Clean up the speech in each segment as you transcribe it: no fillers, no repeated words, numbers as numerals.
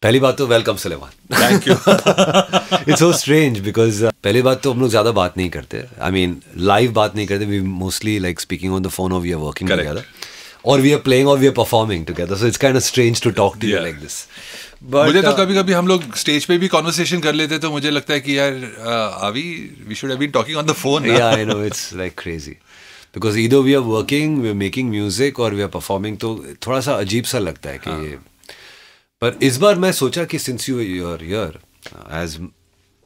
पहली बात तो welcome Suleman. Thank you. It's so strange because पहली बात तो हम लोग ज़्यादा बात नहीं करते. आई मीन लाइव बात नहीं करते. We mostly like speaking on the phone और वी आर वर्किंग टुगेदर और वी आर प्लेइंग और we are performing together. So it's kind of strange to talk to you like this. मुझे तो कभी कभी हम लोग स्टेज पे भी कॉन्वर्सेशन कर लेते तो मुझे लगता है कि यार we should have been talking on the phone. Yeah I know it's like crazy because either we are working, we are making music और वी आर परफॉर्मिंग. तो थोड़ा सा अजीब सा लगता है कि ये. पर इस बार मैं सोचा कि since you are here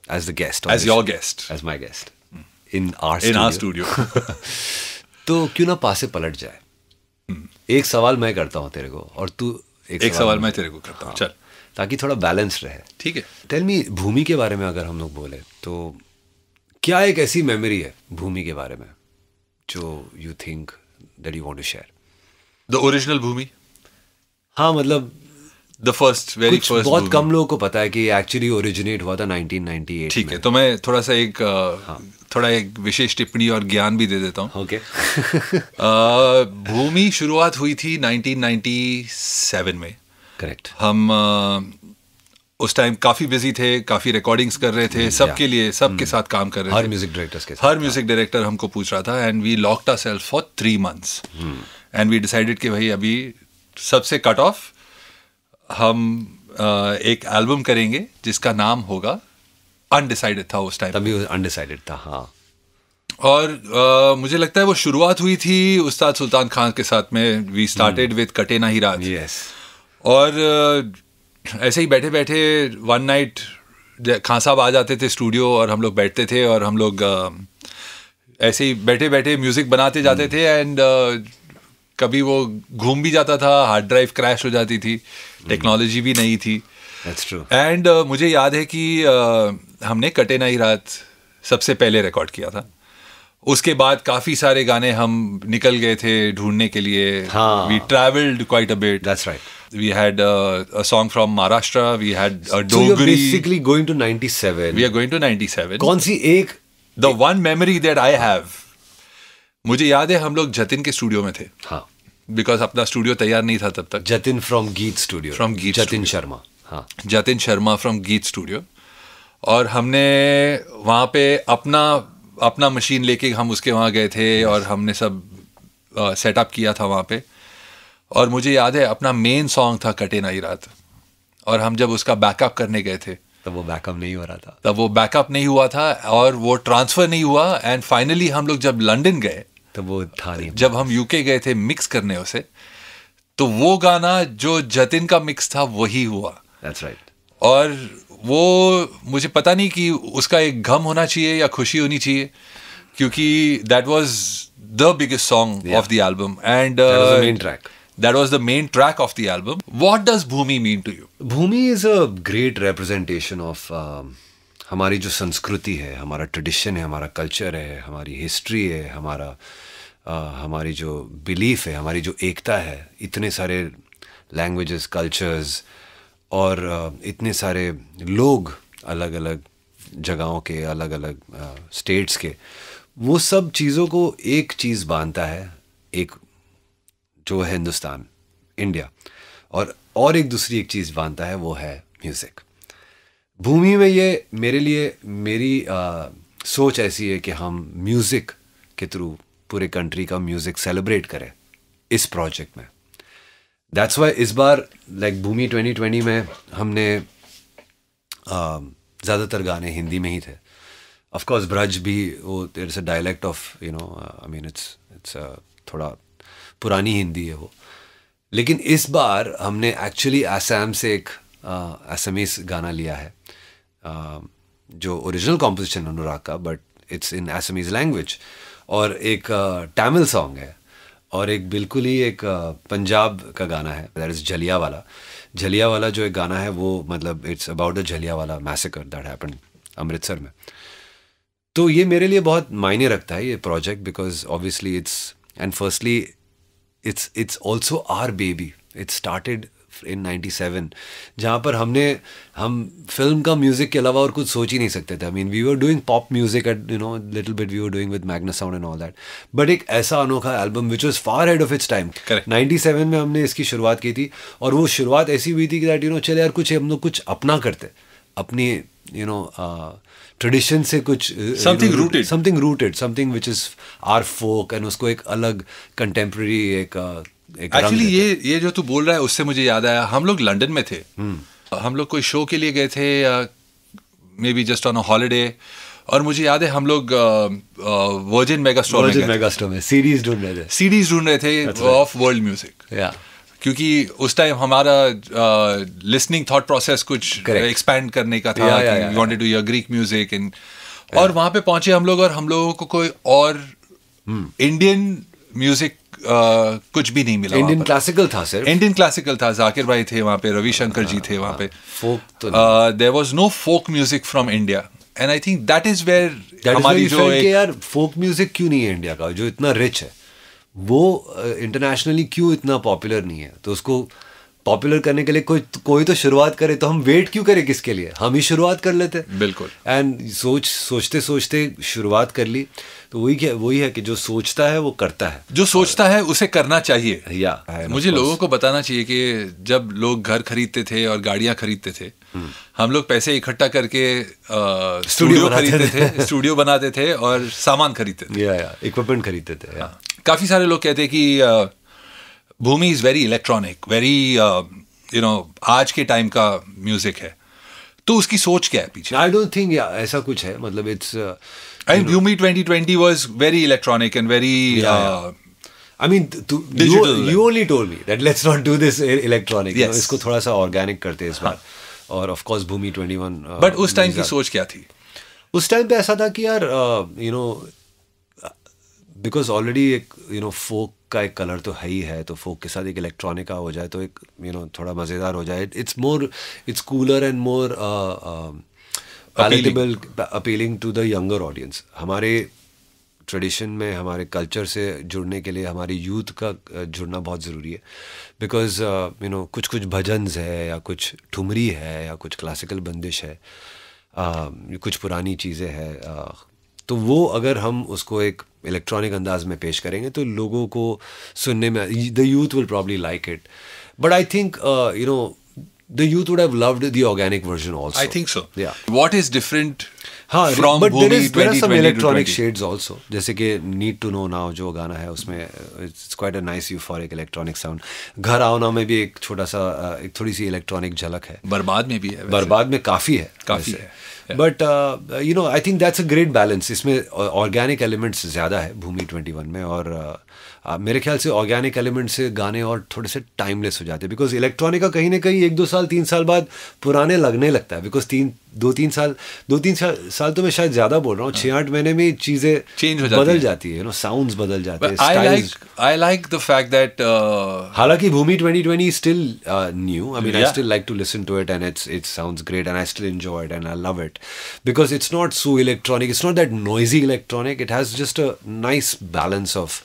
as the guest, as your guest, as my guest in our studio, तो क्यों ना पासे पलट जाए. एक सवाल मैं करता हूँ तेरे को और तू एक सवाल मैं तेरे को करता हूँ. चल, ताकि थोड़ा बैलेंस रहे. ठीक है. टेल मी, भूमि के बारे में अगर हम लोग बोले तो क्या एक ऐसी मेमोरी है भूमि के बारे में जो you think that you want to share? The original Bhumi. हाँ, मतलब द फर्स्ट, वेरी फर्स्ट. बहुत कम लोगों को पता है कि एक्चुअली ओरिजिनेट हुआ था 1998. ठीक है, तो मैं थोड़ा सा थोड़ा एक विशेष टिप्पणी और ज्ञान भी दे देता हूँ. ओके. भूमि शुरुआत हुई थी 1997 में. करेक्ट. हम उस टाइम काफ़ी बिजी थे, काफ़ी रिकॉर्डिंग्स कर रहे थे, सबके लिए, सबके साथ काम कर रहे थे. हर म्यूजिक डायरेक्टर्स के साथ. हर म्यूजिक डायरेक्टर हमको पूछ रहा था and we locked ourselves for 3 months and we decided कि भाई अभी सबसे कट ऑफ हम एक एल्बम करेंगे जिसका नाम होगा अनडिसाइडेड. था उस टाइम, तभी अनडिसाइडेड था. हाँ. और मुझे लगता है वो शुरुआत हुई थी उस्ताद सुल्तान खान के साथ में. वी स्टार्टेड विद कटे ना ही रात. यस. और ऐसे ही बैठे बैठे वन नाइट खान साहब आ जाते थे स्टूडियो और हम लोग बैठते थे और हम लोग ऐसे ही बैठे बैठे म्यूजिक बनाते जाते थे. एंड कभी वो घूम भी जाता था, हार्ड ड्राइव क्रैश हो जाती थी, टेक्नोलॉजी भी नहीं थी. That's true. एंड मुझे याद है कि हमने कटे ना ही रात सबसे पहले रिकॉर्ड किया था. उसके बाद काफ़ी सारे गाने हम निकल गए थे ढूंढने के लिए. We travelled quite a bit. That's right. We had a song from Maharashtra. We had a Dogri. So you're basically going to 97. We are going to 97. कौन सी एक? The one memory that I have. मुझे याद है हम लोग जतिन के studio में थे. हाँ. Because अपना स्टूडियो तैयार नहीं था तब तक. जतिन फ्रॉम गीत studio. From Geet Jatin Studio. Sharma. हाँ. जतिन शर्मा फ्रॉम गीत स्टूडियो. और हमने वहाँ पे अपना मशीन लेके हम उसके वहाँ गए थे और हमने सब सेटअप किया था वहाँ पे. और मुझे याद है अपना मेन सॉन्ग था कटे ना ही रात. और हम जब उसका बैकअप करने गए थे तब वो बैकअप नहीं हो रहा था. तब वो बैकअप नहीं हुआ था और वो ट्रांसफ़र नहीं हुआ. एंड फाइनली हम लोग जब लंदन गए तब वो था नहीं. जब हम यूके गए थे मिक्स करने उसे, तो वो गाना जो जतिन का मिक्स था वही हुआ. That's right. और वो मुझे पता नहीं कि उसका एक गम होना चाहिए या खुशी होनी चाहिए, क्योंकि that was the biggest song of the album. And That was the main track. That was the main track of the album. What does Bhumi mean to you? Bhumi is a great representation of हमारी जो संस्कृति है, हमारा tradition है, हमारा culture है, हमारी history है, हमारी जो बिलीफ है, हमारी जो एकता है. इतने सारे लैंग्वेजेस, कल्चर्स और इतने सारे लोग अलग अलग जगहों के, अलग अलग स्टेट्स के, वो सब चीज़ों को एक चीज़ बांधता है, एक जो है हिंदुस्तान, इंडिया. और एक दूसरी एक चीज़ बांधता है, वो है म्यूज़िक. भूमि में ये मेरे लिए मेरी सोच ऐसी है कि हम म्यूज़िक के थ्रू पूरे कंट्री का म्यूज़िक सेलिब्रेट करें इस प्रोजेक्ट में. दैट्स वाई इस बार लाइक भूमि 2020 में हमने ज़्यादातर गाने हिंदी में ही थे. ऑफ कोर्स ब्रज भी, वो there is a dialect of you know, I mean it's थोड़ा पुरानी हिंदी है वो. लेकिन इस बार हमने एक्चुअली असम से एक असमीज गाना लिया है, जो ओरिजिनल कॉम्पोजिशन अनुराग का, but it's in Assamese language. और एक तमिल सॉन्ग है और एक बिल्कुल ही एक पंजाब का गाना है, दैट इज़ जलियावाला. जलियावाला जो एक गाना है वो मतलब it's about the Jallianwala massacre that happened Amritsar में. तो ये मेरे लिए बहुत मायने रखता है ये project, because obviously it's, and firstly it's also our baby. It started in 97, जहाँ पर हम फिल्म का म्यूजिक के अलावा और कुछ सोच ही नहीं सकते थे. I mean, we were doing pop music at, you know, little bit we were doing with Magna Sound and all that. But एक ऐसा अनोखा album which was far ahead of its time. Correct. 97 में हमने इसकी शुरुआत की थी, और वो शुरुआत ऐसी हुई थी कि that, you know, चले यार कुछ हम लोग कुछ अपना करते, अपनी, you know, ट्रेडिशन से कुछ something rooted, something which is our folk, and उसको एक अलग कंटेम्प्रेरी एक एक्चुअली ये जो तू बोल रहा है उससे मुझे याद आया, हम लोग लंदन में थे. हम लोग कोई शो के लिए गए थे, may be just on a holiday, और मुझे याद है हम लोग वर्जिन मेगा स्टोर में सीडीज ढूंढ रहे थे ऑफ वर्ल्ड म्यूजिक, क्योंकि उस टाइम हमारा लिसनिंग थॉट प्रोसेस कुछ एक्सपैंड करने का था. We wanted to hear Greek music, और वहाँ पे पहुंचे हम लोग, और हम लोगों को कोई और इंडियन म्यूजिक कुछ भी नहीं मिला. इंडियन क्लासिकल था सिर्फ, इंडियन क्लासिकल था. जाकिर भाई थे वहाँ पे, रविशंकर जी थे वहाँ पे. Folk there was no folk music from India, and I think that is where हमारी जो यार फोक म्यूजिक क्यों नहीं है इंडिया का, जो इतना रिच है, वो इंटरनेशनली क्यों इतना पॉपुलर नहीं है. तो उसको पॉपुलर करने के लिए कोई तो शुरुआत करे, तो हम वेट क्यों करें किसके लिए, हम ही शुरुआत कर लेते. बिल्कुल. एंड सोचते शुरुआत कर ली. तो वही है कि जो सोचता है वो करता है, जो सोचता है उसे करना चाहिए. मुझे लोगों को बताना चाहिए कि जब लोग घर खरीदते थे और गाड़ियां खरीदते थे, हम लोग पैसे इकट्ठा करके स्टूडियो खरीदते थे, स्टूडियो बनाते थे और सामान खरीदते थे, इक्विपमेंट खरीदते थे. काफी सारे लोग कहते हैं कि Bhoomi is very electronic, very you know आज के टाइम का म्यूजिक है. तो उसकी सोच क्या है पीछे? आई डोंट थिंक ऐसा कुछ है. मतलब it's and Bhumi 2020 was very electronic and very I mean, digital. You only told me that let's not do this electronic. Yes. You know, इसको थोड़ा सा ऑर्गेनिक करते हैं इस बार. और of course Bhumi 21. But उस टाइम की सोच क्या थी? उस टाइम पे ऐसा था कि यार you know, because already एक you know folk का एक कलर तो है ही है, तो folk के साथ एक इलेक्ट्रॉनिक का हो जाए तो एक you know थोड़ा मज़ेदार हो जाए. It's cooler and more palatable, appealing to the younger audience. हमारे ट्रेडिशन में, हमारे कल्चर से जुड़ने के लिए हमारी यूथ का जुड़ना बहुत ज़रूरी है. बिकॉज यू नो कुछ भजन्स है, या कुछ ठुमरी है, या कुछ क्लासिकल बंदिश है, कुछ पुरानी चीज़ें हैं. तो वो अगर हम उसको एक इलेक्ट्रॉनिक अंदाज में पेश करेंगे तो लोगों को सुनने में, the youth will probably like it. But I think you know the youth would have loved the organic version also. I think so. Yeah. What is different from but Bhumi 2020? There are some electronic 2020? shades also. जैसे कि Need to Know Now जो गाना है उसमें it's quite a nice euphoric electronic sound. घर आओ ना में भी एक छोटा सा एक थोड़ी सी इलेक्ट्रॉनिक झलक है. बर्बाद में भी है. बर्बाद में काफ़ी है. But you know, I think that's a great balance. इसमें organic elements ज़्यादा है Bhumi 21 में, और मेरे ख्याल से ऑर्गेनिक एलिमेंट से गाने और थोड़े से टाइमलेस हो जाते हैं. बिकॉज इलेक्ट्रॉनिक का कहीं ना कहीं 1-2 साल 3 साल बाद पुराने लगने लगता है. बिकॉज 2-3 साल तो मैं शायद ज़्यादा बोल रहा हूँ, 6-8 महीने में चीज़ें चेंज बदल जाती है. यू नो साउंड्स बदल जाते हैं. I like the fact that हालांकि भूमि 2020 is still new. I mean, I still like to listen to it, and it sounds great, and I still enjoy it, and I love it because it's not so electronic. It's not that noisy electronic. It has just a nice balance of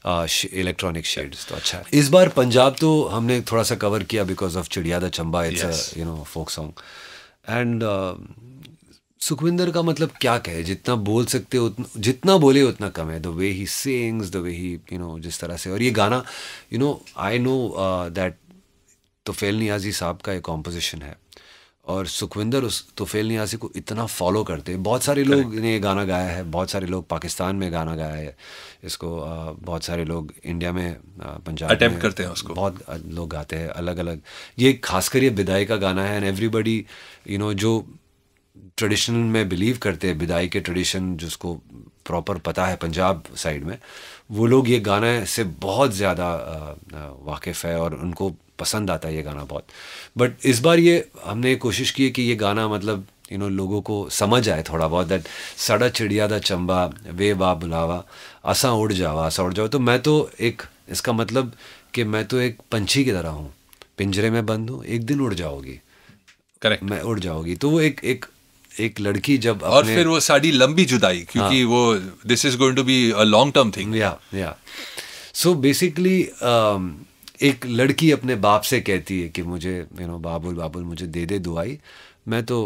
electronic shades. तो अच्छा है. इस बार पंजाब तो हमने थोड़ा सा cover किया because of Chidiya da Chamba. It's you know folk song. And Sukhwinder का मतलब क्या कहे, जितना बोल सकते हो जितना बोले उतना कम है. The way he sings, the way he you know जिस तरह से. और ये गाना you know I know that Tufail Niazi साहब का एक कॉम्पोजिशन है, और सुखविंदर उस तोफेल नियाज़ी को इतना फॉलो करते हैं. बहुत सारे लोग ने ये गाना गाया है, बहुत सारे लोग पाकिस्तान में गाना गाया है इसको, बहुत सारे लोग इंडिया में पंजाब अटेम्प्ट करते हैं उसको, बहुत लोग गाते हैं अलग अलग. ये खासकर ये बिदाई का गाना है. एंड एवरीबडी यू नो जो ट्रेडिशनल में बिलीव करते हैं, बिदाई के ट्रेडिशन जिसको प्रॉपर पता है पंजाब साइड में, वो लोग ये गाने से बहुत ज़्यादा वाकिफ़ है और उनको पसंद आता है ये गाना बहुत. बट इस बार ये हमने कोशिश की है कि ये गाना मतलब यू नो लोगों को समझ आए थोड़ा बहुत. दैट सड़ा चिड़िया दा चंबा वे बा बुलावा आसा उड़ जावा आसा उड़ जाओ. तो मैं तो एक इसका मतलब कि मैं तो एक पंछी की तरह हूँ, पिंजरे में बंद हूँ, एक दिन उड़ जाओगी. करेक्ट. मैं उड़ जाओगी. तो वो एक लड़की जब और फिर वो साड़ी लंबी जुदाई, क्योंकि वो this is going to be a long term thing. या सो बेसिकली एक लड़की अपने बाप से कहती है कि मुझे बाबुल बाबुल मुझे दे दे दुआई, मैं तो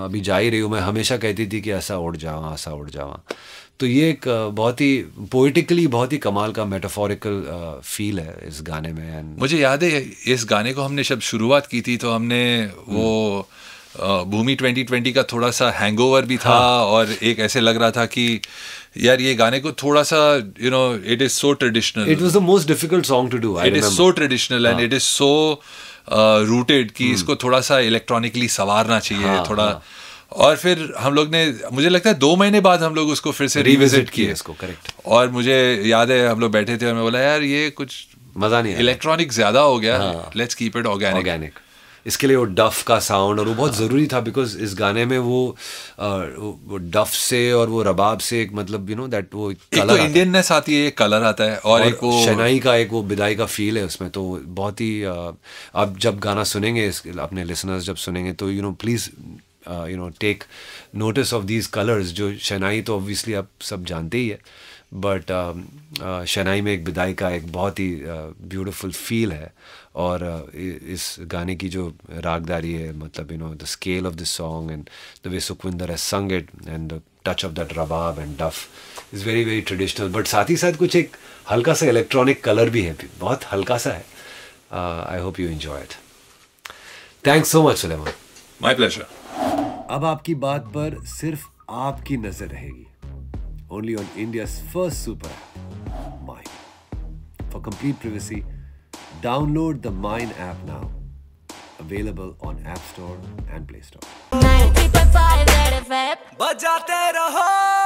अभी जा ही रही हूँ, मैं हमेशा कहती थी कि ऐसा उड़ जावा। तो ये एक बहुत ही पोइटिकली बहुत ही कमाल का मेटाफोरिकल फील है इस गाने में। एंड मुझे याद है इस गाने को हमने जब शुरुआत की थी तो हमने वो भूमि 2020 का थोड़ा सा हैंगओवर भी था, और एक ऐसे लग रहा था कि यार ये गाने को थोड़ा सा it is so traditional, it was the most difficult song to do, it is so traditional and it is so rooted कि इसको थोड़ा सा इलेक्ट्रॉनिकली संवारना चाहिए थोड़ा। और फिर हम लोग ने, मुझे लगता है 2 महीने बाद हम लोग उसको फिर से रिविजिट किए इसको, करेक्ट। और मुझे याद है हम लोग बैठे थे और मैं बोला यार ये कुछ मजा नहीं आया, इलेक्ट्रॉनिक ज्यादा हो गया, लेट्स कीप इट ऑर्गेनिक। इसके लिए वो डफ का साउंड, और वो बहुत ज़रूरी था बिकॉज इस गाने में वो डफ से और वो रबाब से एक मतलब दैट वो एक तो इंडियननेस आती है, एक कलर आता है, और एक वो शनाई का एक वो बिदाई का फील है उसमें। तो बहुत ही आप जब गाना सुनेंगे, अपने लिसनर्स जब सुनेंगे तो please take notice of these colours. जो शनाई तो ऑब्वियसली आप सब जानते ही है, बट शनाई में एक बिदाई का एक बहुत ही ब्यूटीफुल फील है। और इस गाने की जो रागदारी है, मतलब the scale of this song and the way Sukhwinder has sung it and the touch of that rabab and daf is very very traditional, but साथ ही साथ कुछ एक हल्का सा इलेक्ट्रॉनिक कलर भी है, बहुत हल्का सा है। I hope you enjoy it. Thanks so much Suleman. My pleasure. अब आपकी बात पर सिर्फ आपकी नजर रहेगी, only on India's first super app, Mine. For complete privacy, download the Mine app now. Available on App Store and Play Store. 90.5 बजाते रहो।